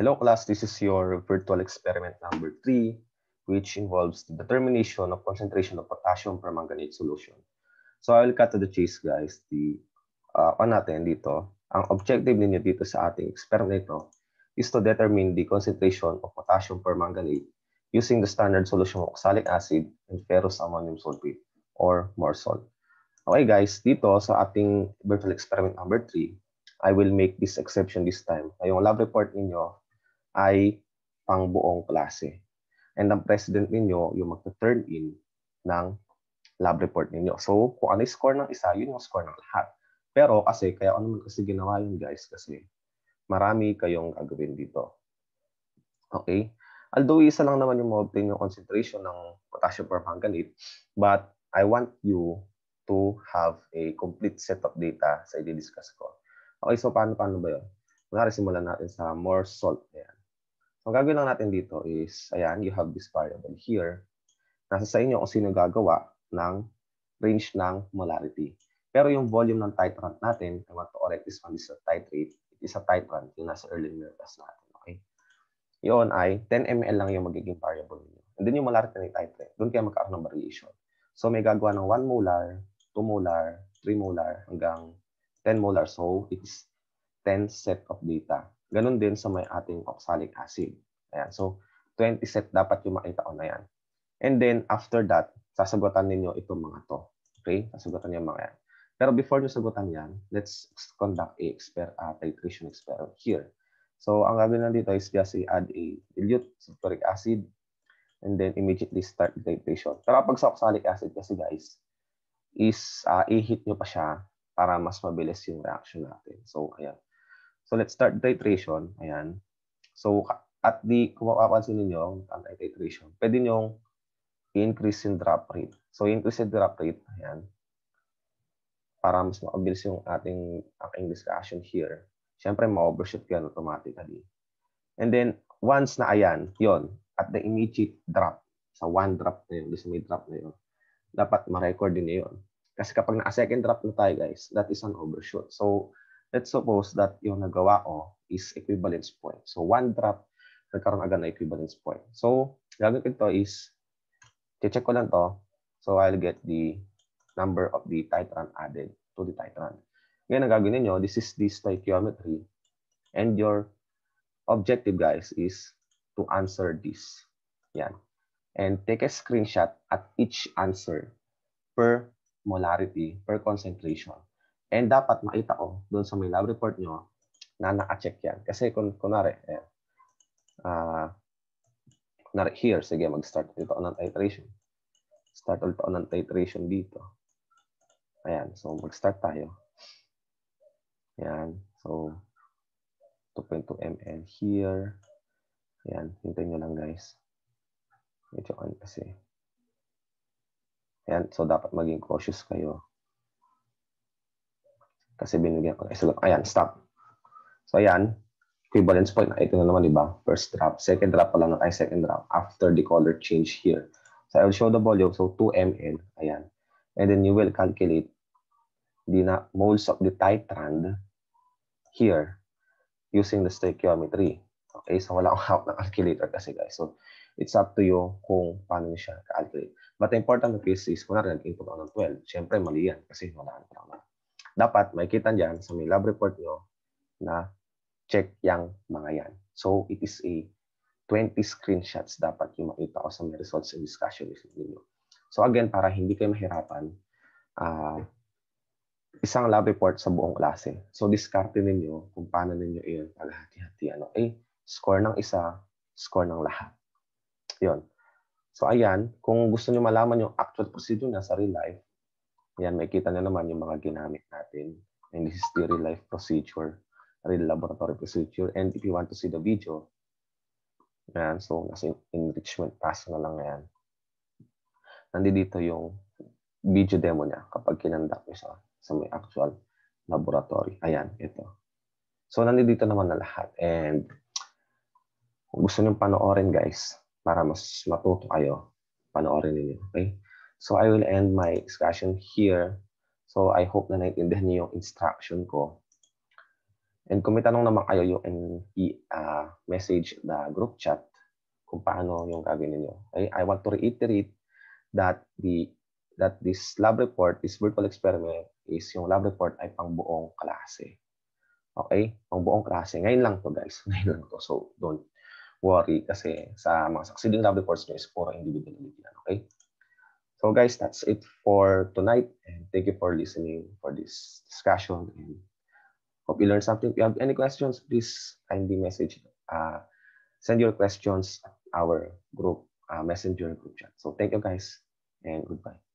Hello class, this is your virtual experiment number 3, which involves the determination of concentration of potassium permanganate solution. So I will cut to the chase guys. Natin dito, ang objective ninyo dito sa ating experiment nito is to determine the concentration of potassium permanganate using the standard solution of oxalic acid and ferrous ammonium sulfate or more salt. Okay guys, dito sa ating virtual experiment number 3, I will make this exception this time. Yung lab report ninyo ay pang buong klase. And ang president ninyo yung magta-turn in ng lab report ninyo. So, kung ano yung score ng isa, yun yung score ng lahat. Pero kasi, kaya ano naman kasi ginawa yun guys, kasi marami kayong gagawin dito. Okay? Although isa lang naman yung ma-obtain yung concentration ng potassium permanganate, but I want you to have a complete set of data sa i-discuss ko. Okay, so paano ba yun? Kunwari, simulan natin sa more salt. Ayan. So, ang gagawin lang natin dito is, ayan, you have this variable here. Nasa sa inyo kung sino gagawa ng range ng molarity. Pero yung volume ng titrant natin, I want to correct this one, is a titrate. It is a titrant, yung nasa earlier class natin. Okay? Yun ay 10 ml lang yung magiging variable niyo. And then yung molarity ng titrate, doon kayo magkaroon ng variation. So, may gagawa ng 1 molar, 2 molar, 3 molar, hanggang 10 molar. So, it's 10 set of data. Ganun din sa may ating oxalic acid. Ayan. So, 20 set dapat yung makita ko na yan. And then, after that, sasagutan ninyo itong mga to. Okay? Sasagutan niyo mga yan. Pero before nyo sagutan yan, let's conduct a titration experiment here. So, ang gagawin na dito is just add a dilute sulfuric acid and then immediately start the titration. Pero pag sa oxalic acid kasi guys, is i-heat nyo pa siya para mas mabilis yung reaction natin. So, ayan. So, let's start the titration. Ayan. So, kung mapapansin ninyo, ang titration, pwede nyo i-increase yung drop rate. So, increase yung drop rate. Ayan. Para mas mabilis yung aking discussion here. Siyempre, ma-overshoot yan automatically. And then, once na ayan, yon at the immediate drop, sa one drop na yun, sa may drop na yun, dapat ma-record din na yun. Kasi kapag na-second drop na tayo, guys, that is an overshoot. So, let's suppose that yung nagawa ko is equivalence point. So, one drop, nagkaroon agad na equivalence point. So, gagawin ko is, check ko lang to. So, I'll get the number of the titrant added to the titrant. Ngayon, ang gagawin niyo, this is the stoichiometry. And your objective, guys, is to answer this. Yan. And take a screenshot at each answer per molarity, per concentration. And dapat makita ko doon sa may lab report nyo na naka-check yan. Kasi kunwari, here, sige, mag-start dito ng titration. Start ulit ako ng titration dito. Ayan, so mag-start tayo. Ayan, so 2.2 ml here. Ayan, hintayin nyo lang guys. Medyo on kasi. Ayan, so dapat maging cautious kayo. Kasi binigyan ko na isa lang. Ayan, stop. So ayan, equivalence point na ito na naman, di ba? First drop. Second drop pa lang na tayo, second drop. After the color change here. So I will show the volume. So 2 ml. Ayan. And then you will calculate the moles of the titrand here using the stoichiometry. Okay, so wala akong hawak ng calculator kasi guys. So it's up to you kung paano siya calculate. But the important case is, kung nag-input ako ng 12, syempre mali yan kasi wala na. Dapat makikita dyan sa may lab report nyo na check yung mga yan. So it is a 20 screenshots dapat yung makita ko sa may results and discussion ninyo. So again, para hindi kayo mahirapan, isang lab report sa buong klase. So, diskarte ninyo kung paano ninyo iyon paghati-hatian. Okay? Score ng isa, score ng lahat. Yun. So, ayan. Kung gusto nyo malaman yung actual procedure na sa real life, ayan, makikita nyo naman yung mga ginamit natin. And this is the real life procedure, real laboratory procedure. And if you want to see the video, ayan, so, nasa enrichment pass na lang yan. Nandito yung video demo niya kapag kinandak nyo siya sa may actual laboratory. Ayan, ito. So, nandito naman na lahat. And kung gusto nyo panoorin, guys, para mas matuto kayo, panoorin niyo. Okay? So, I will end my discussion here. So, I hope na naintindihan niyo yung instruction ko. And kung may tanong naman kayo, you can message the group chat kung paano yung gagawin niyo. Okay? I want to reiterate that this lab report, this virtual experiment, is yung lab report ay pang buong klase. Okay? Pang buong klase. Ngayon lang to, guys. Ngayon lang to. So, don't worry kasi sa mga succeeding lab reports nyo is puro individuality yan. Okay? So, guys, that's it for tonight. And thank you for listening for this discussion. And hope you learned something. If you have any questions, please kindly message. Send your questions at our group messenger group chat. So thank you guys and goodbye.